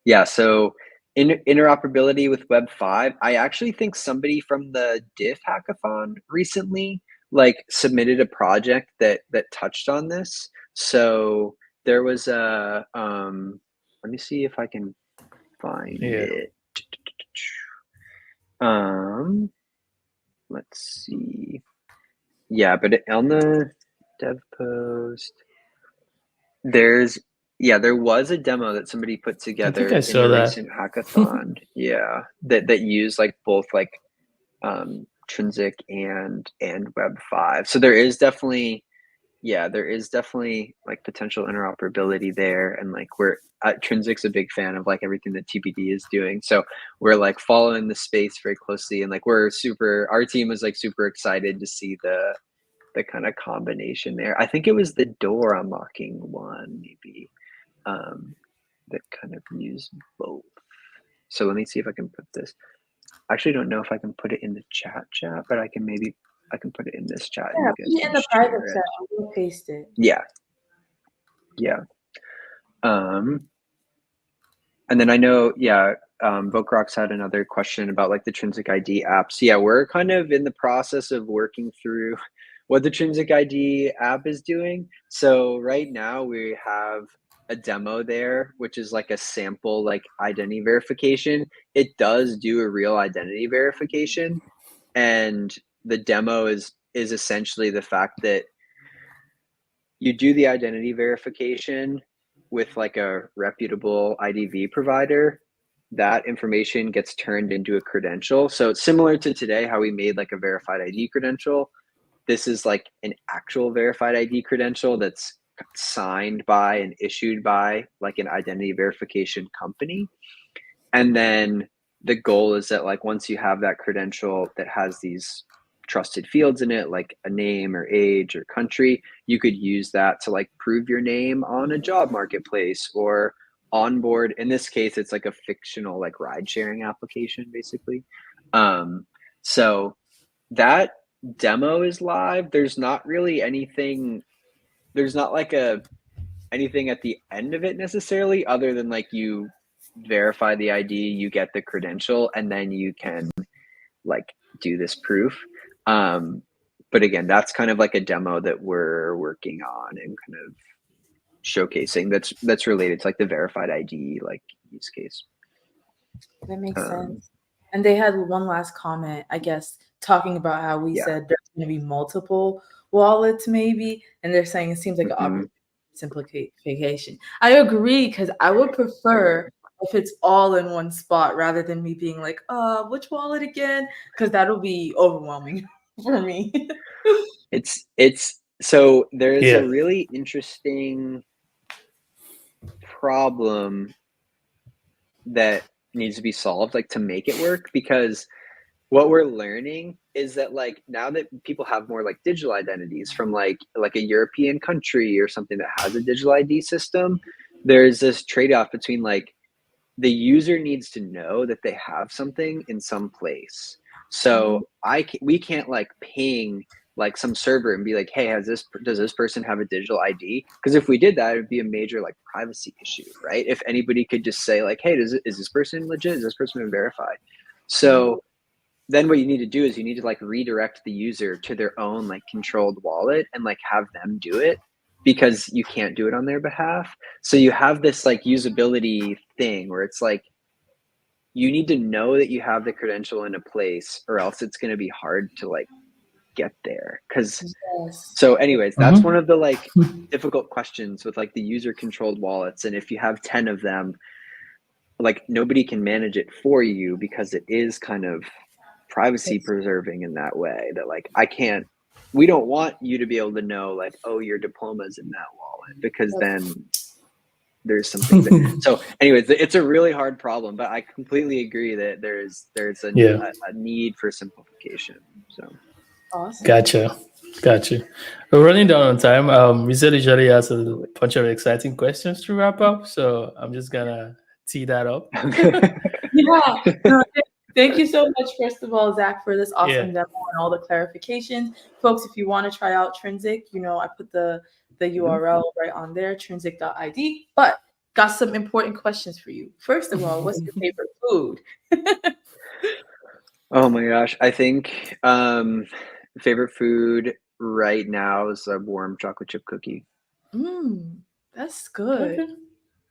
Yeah, so interoperability with Web 5. I actually think somebody from the Diff hackathon recently like submitted a project that touched on this. So there was a let me see if I can find Yeah. it. Let's see. Yeah, but on the dev post, there was a demo that somebody put I think together I in saw a that. recent hackathon. Yeah, that used like both like Trinsic and Web 5. So there is definitely like potential interoperability there, and like we're Trinsic's a big fan of like everything that TPD is doing. So we're like following the space very closely, and like our team was like super excited to see the kind of combination there. I think it was the door unlocking one, maybe, that kind of used both. So let me see if I can put this. I actually don't know if I can put it in the chat, but I can put it in this chat. Yeah, And you guys put it can in the just private share it. chat. We'll paste it. Yeah. And then I know, Vokrocks had another question about like the Trinsic ID apps. Yeah, we're kind of in the process of working through what the Trinsic ID app is doing. So right now we have a demo there, which is like a sample like identity verification. It does do a real identity verification, and the demo is essentially the fact that you do the identity verification with like a reputable IDV provider. That information gets turned into a credential. So it's similar to today, how we made like a verified ID credential. This is like an actual verified ID credential that's signed by and issued by like an identity verification company. And then the goal is that like once you have that credential that has these trusted fields in it, like a name or age or country, you could use that to like prove your name on a job marketplace or onboard. In this case, it's like a fictional like ride sharing application, basically. So that demo is live. There's not really anything there's not like anything at the end of it necessarily, other than like you verify the ID, you get the credential, and then you can like do this proof. But again, that's kind of like a demo that we're working on and kind of showcasing that's related to like the verified ID like use case. That makes sense. And they had one last comment, I guess, talking about how we said there's going to be multiple wallets, maybe, and they're saying it seems like an opportunity for simplification. I agree, because I would prefer if it's all in one spot rather than me being like, which wallet again? Because that'll be overwhelming for me. It's so there's a really interesting problem that needs to be solved, like to make it work, because what we're learning is that like now that people have more like digital identities from like a European country or something that has a digital ID system, there's this trade-off between like the user needs to know that they have something in some place. So we can't like ping like some server and be like, hey, does this person have a digital ID? Because if we did that, it would be a major like privacy issue, right? If anybody could just say like, hey, is this person legit? Is this person been verified? So then what you need to do is you need to like redirect the user to their own like controlled wallet and like have them do it, because you can't do it on their behalf. So you have this like usability thing where it's like you need to know that you have the credential in a place, or else it's going to be hard to like get there. So anyways, that's one of the like difficult questions with like the user controlled wallets. And if you have 10 of them, like nobody can manage it for you, because it is kind of privacy preserving in that way, that like we don't want you to be able to know like, oh, your diploma's in that wallet, because then there's something that, so anyways, it's a really hard problem, but I completely agree that there's a need for simplification. So awesome. Gotcha. We're running down on time. Rizel usually has a bunch of exciting questions to wrap up, so I'm just gonna tee that up. Thank you so much, first of all, Zach, for this awesome demo and all the clarifications. Folks, if you want to try out Trinsic, I put the URL right on there, trinsic.id. But got some important questions for you. First of all, what's your favorite food? Oh my gosh, I think favorite food right now is a warm chocolate chip cookie. That's good. Okay.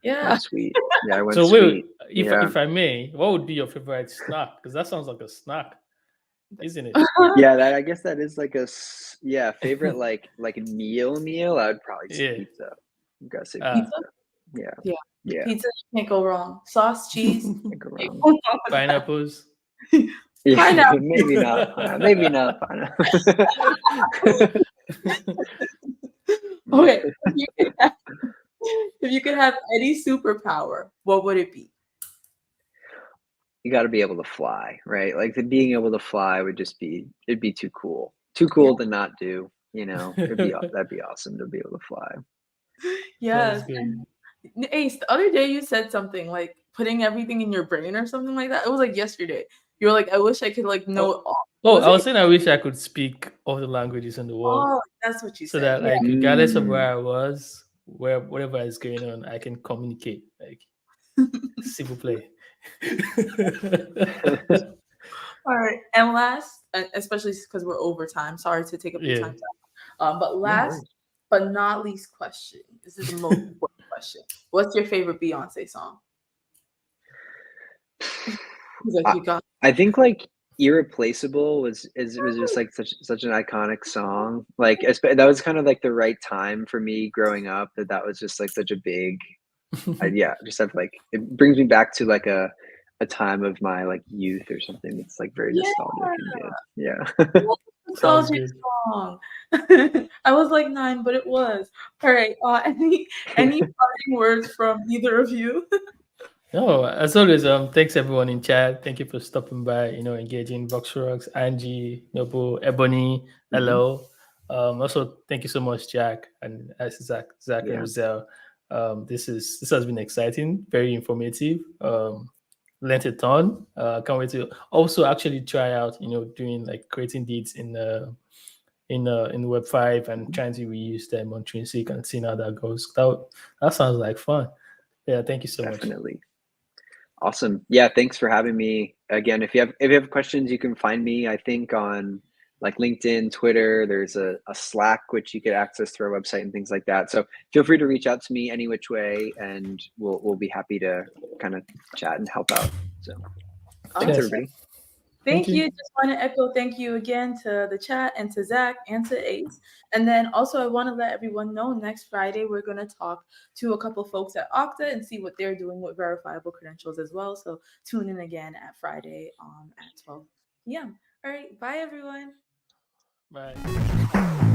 Yeah. Went sweet. Yeah, I went so sweet. Wait, if I may, what would be your favorite snack? Because that sounds like a snack, isn't it? Yeah, I guess that is like favorite like meal. I would probably say pizza. I'm gonna say pizza. Yeah. Pizza, you can't go wrong. Sauce, cheese, can't go wrong. Pineapples. Pineapple. Maybe not. Maybe not pineapple. Okay. If you could have any superpower, what would it be? You got to be able to fly, right? Like being able to fly it'd be too cool. Too cool to not do, that'd be awesome to be able to fly. Yes. Ace, the other day you said something like putting everything in your brain or something like that. It was like yesterday. You were like, I wish I could like know it all. I was saying I wish I could speak all the languages in the world. Oh, that's what you said. So that like regardless of where I was, whatever is going on, I can communicate. Like simple play. All right. And last, especially because we're over time, sorry to take up your time. But last but not least question. This is the most important question. What's your favorite Beyonce song? I think like Irreplaceable was just like such an iconic song. Like that was kind of like the right time for me growing up, that was just like such a big just have like, it brings me back to like a time of my like youth or something that's like very nostalgic and good. Yeah. Nostalgic song. I was like 9, but it was. All right. Any parting words from either of you? No, as always, thanks everyone in chat. Thank you for stopping by, engaging Voxrox, Angie, Nobu, Ebony, hello. Also, thank you so much, Jack, and Zach and Rizel. This has been exciting, very informative. Learned a ton. Can't wait to also actually try out, doing like creating deeds in in Web 5 and trying to reuse them on Trinsic and seeing how that goes. That sounds like fun. Yeah, thank you so much. Definitely. Awesome. Yeah, thanks for having me. Again, if you have questions, you can find me, I think, on like LinkedIn, Twitter. There's a Slack which you could access through our website and things like that. So feel free to reach out to me any which way, and we'll be happy to kind of chat and help out. So thanks, Awesome. everybody. Thank you. Just want to echo thank you again to the chat and to Zach and to Ace. And then also I want to let everyone know next Friday we're going to talk to a couple folks at Okta and see what they're doing with verifiable credentials as well. So tune in again at Friday at 12 p.m. All right. Bye, everyone. Bye.